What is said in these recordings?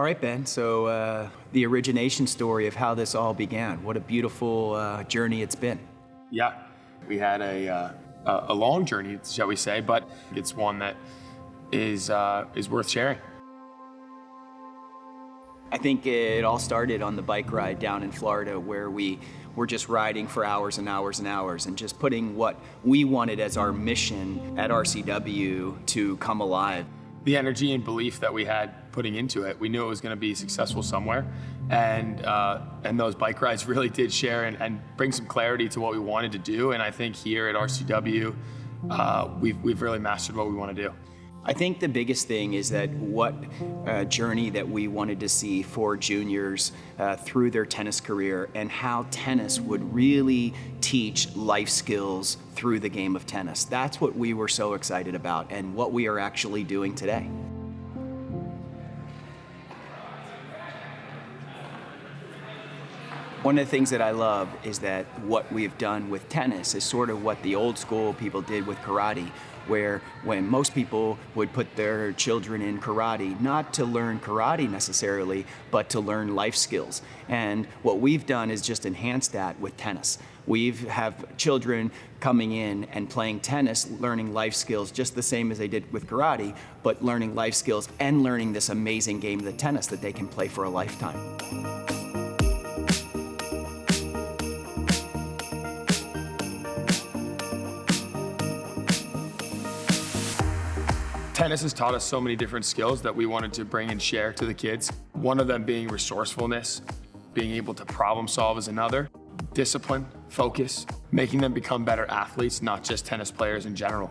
All right, Ben, so the origination story of how this all began. What a beautiful journey it's been. Yeah, we had a long journey, shall we say, but it's one that is worth sharing. I think it all started on the bike ride down in Florida where we were just riding for hours and hours and hours and just putting what we wanted as our mission at RCW to come alive. The energy and belief that we had putting into it, we knew it was going to be successful somewhere, and those bike rides really did share and bring some clarity to what we wanted to do. And I think here at RCW, we've really mastered what we want to do. I think the biggest thing is that what journey that we wanted to see for juniors through their tennis career and how tennis would really teach life skills through the game of tennis. That's what we were so excited about and what we are actually doing today. One of the things that I love is that what we've done with tennis is sort of what the old school people did with karate, where when most people would put their children in karate, not to learn karate necessarily, but to learn life skills. And what we've done is just enhance that with tennis. We have children coming in and playing tennis, learning life skills just the same as they did with karate, but learning life skills and learning this amazing game of the tennis that they can play for a lifetime. Tennis has taught us so many different skills that we wanted to bring and share to the kids. One of them being resourcefulness, being able to problem solve is another. Discipline, focus, making them become better athletes, not just tennis players in general.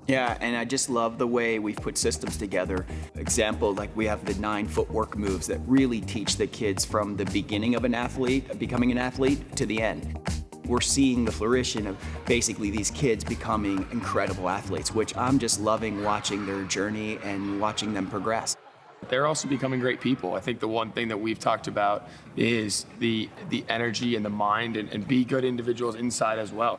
Yeah, and I just love the way we've put systems together. Example, like we have the 9 footwork moves that really teach the kids from the beginning of an athlete, becoming an athlete, to the end. We're seeing the flourishing of basically these kids becoming incredible athletes, which I'm just loving watching their journey and watching them progress. They're also becoming great people. I think the one thing that we've talked about is the energy and the mind and be good individuals inside as well.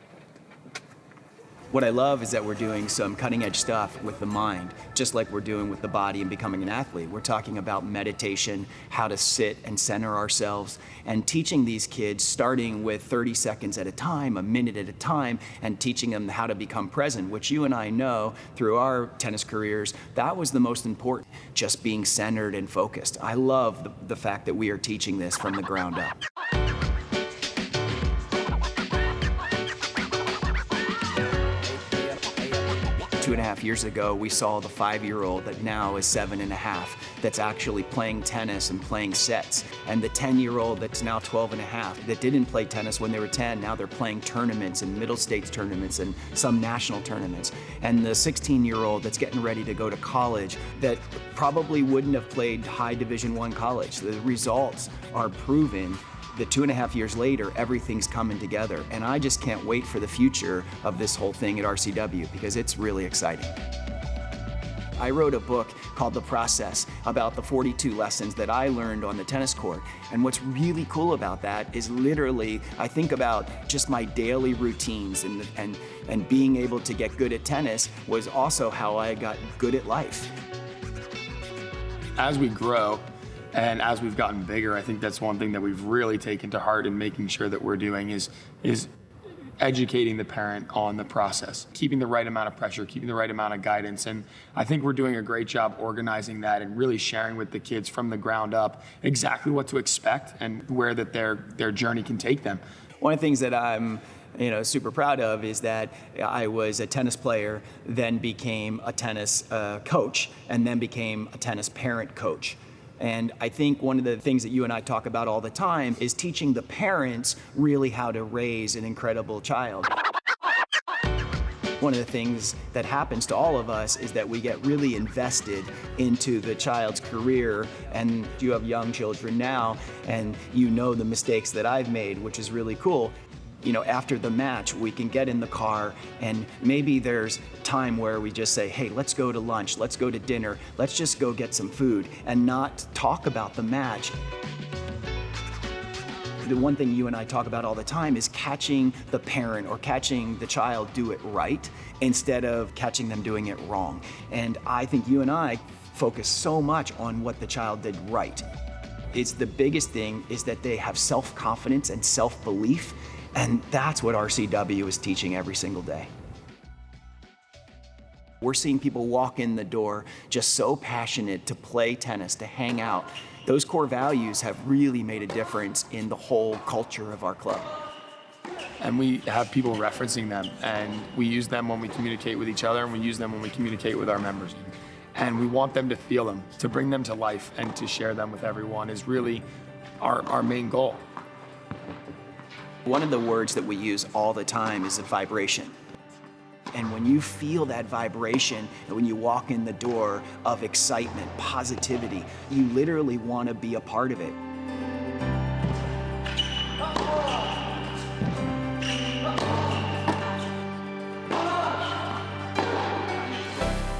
What I love is that we're doing some cutting edge stuff with the mind, just like we're doing with the body and becoming an athlete. We're talking about meditation, how to sit and center ourselves, and teaching these kids starting with 30 seconds at a time, a minute at a time, and teaching them how to become present, which you and I know through our tennis careers, that was the most important, just being centered and focused. I love the fact that we are teaching this from the ground up. 2.5 years ago, we saw the 5-year-old that now is 7.5 that's actually playing tennis and playing sets. And the 10-year-old that's now 12.5 that didn't play tennis when they were 10, now they're playing tournaments and middle states tournaments and some national tournaments. And the 16-year-old that's getting ready to go to college that probably wouldn't have played high Division I college. The results are proven that 2.5 years later, everything's coming together. And I just can't wait for the future of this whole thing at RCW because it's really exciting. I wrote a book called The Process about the 42 lessons that I learned on the tennis court. And what's really cool about that is literally, I think about just my daily routines and being able to get good at tennis was also how I got good at life. As we grow, and as we've gotten bigger, I think that's one thing that we've really taken to heart in making sure that we're doing is educating the parent on the process, keeping the right amount of pressure, keeping the right amount of guidance. And I think we're doing a great job organizing that and really sharing with the kids from the ground up exactly what to expect and where that their journey can take them. One of the things that I'm super proud of is that I was a tennis player, then became a tennis coach, and then became a tennis parent coach. And I think one of the things that you and I talk about all the time is teaching the parents really how to raise an incredible child. One of the things that happens to all of us is that we get really invested into the child's career, and you have young children now, and you know the mistakes that I've made, which is really cool. After the match, we can get in the car and maybe there's time where we just say, hey, let's go to lunch, let's go to dinner, let's just go get some food and not talk about the match. The one thing you and I talk about all the time is catching the parent or catching the child do it right instead of catching them doing it wrong. And I think you and I focus so much on what the child did right. It's the biggest thing is that they have self-confidence and self-belief, and that's what RCW is teaching every single day. We're seeing people walk in the door just so passionate to play tennis, to hang out. Those core values have really made a difference in the whole culture of our club. And we have people referencing them, and we use them when we communicate with each other, and we use them when we communicate with our members. And we want them to feel them, to bring them to life, and to share them with everyone is really our main goal. One of the words that we use all the time is a vibration. And when you feel that vibration, and when you walk in the door of excitement, positivity, you literally want to be a part of it.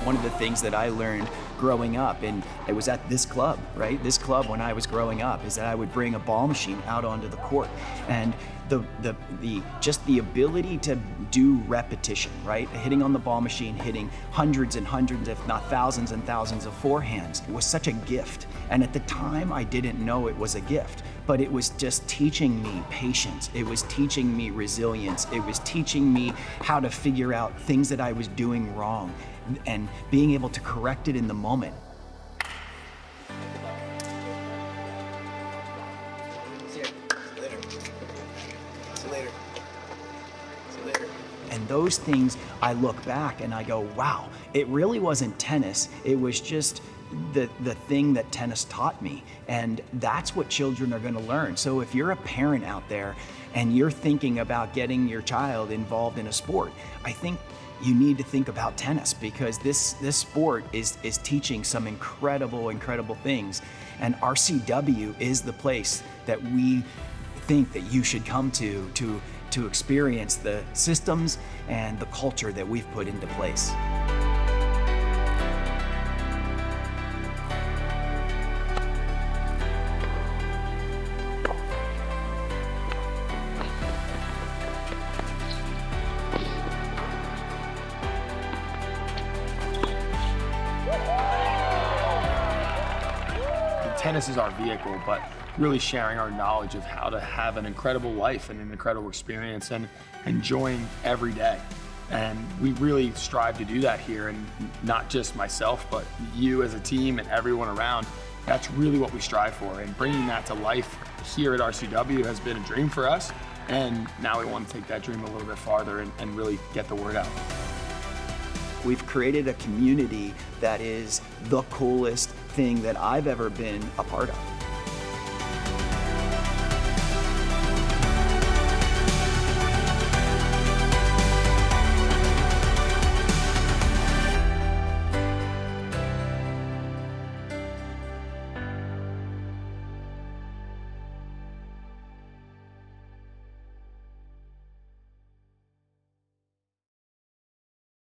One of the things that I learned growing up, and it was at this club, right? This club when I was growing up, is that I would bring a ball machine out onto the court, and just the ability to do repetition, right? Hitting on the ball machine, hitting hundreds and hundreds, if not thousands and thousands of forehands was such a gift. And at the time, I didn't know it was a gift, but it was just teaching me patience. It was teaching me resilience. It was teaching me how to figure out things that I was doing wrong and being able to correct it in the moment. And those things, I look back and I go, wow, it really wasn't tennis. It was just the thing that tennis taught me. And that's what children are gonna learn. So if you're a parent out there and you're thinking about getting your child involved in a sport, I think you need to think about tennis, because this sport is teaching some incredible things. And RCW is the place that we think that you should come to experience the systems and the culture that we've put into place. Tennis is our vehicle, but really sharing our knowledge of how to have an incredible life and an incredible experience and enjoying every day. And we really strive to do that here, and not just myself, but you as a team and everyone around. That's really what we strive for, and bringing that to life here at RCW has been a dream for us, and now we want to take that dream a little bit farther and really get the word out. We've created a community that is the coolest thing that I've ever been a part of.